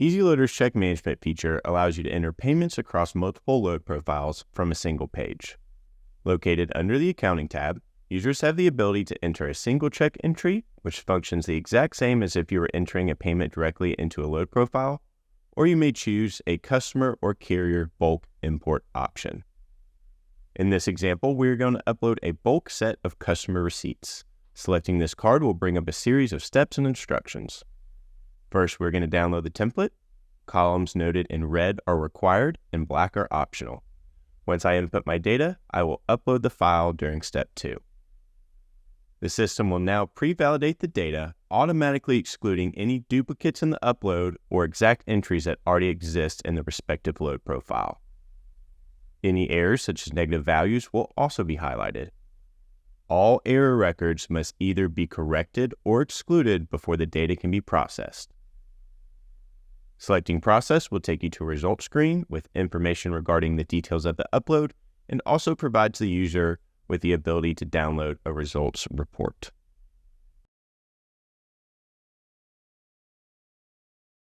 EZ Loader's check management feature allows you to enter payments across multiple load profiles from a single page. Located under the Accounting tab, users have the ability to enter a single check entry, which functions the exact same as if you were entering a payment directly into a load profile, or you may choose a customer or carrier bulk import option. In this example, we're going to upload a bulk set of customer receipts. Selecting this card will bring up a series of steps and instructions. First, we're going to download the template. Columns noted in red are required and black are optional. Once I input my data, I will upload the file during step 2. The system will now pre-validate the data, automatically excluding any duplicates in the upload or exact entries that already exist in the respective load profile. Any errors, such as negative values, will also be highlighted. All error records must either be corrected or excluded before the data can be processed. Selecting Process will take you to a results screen with information regarding the details of the upload and also provides the user with the ability to download a results report.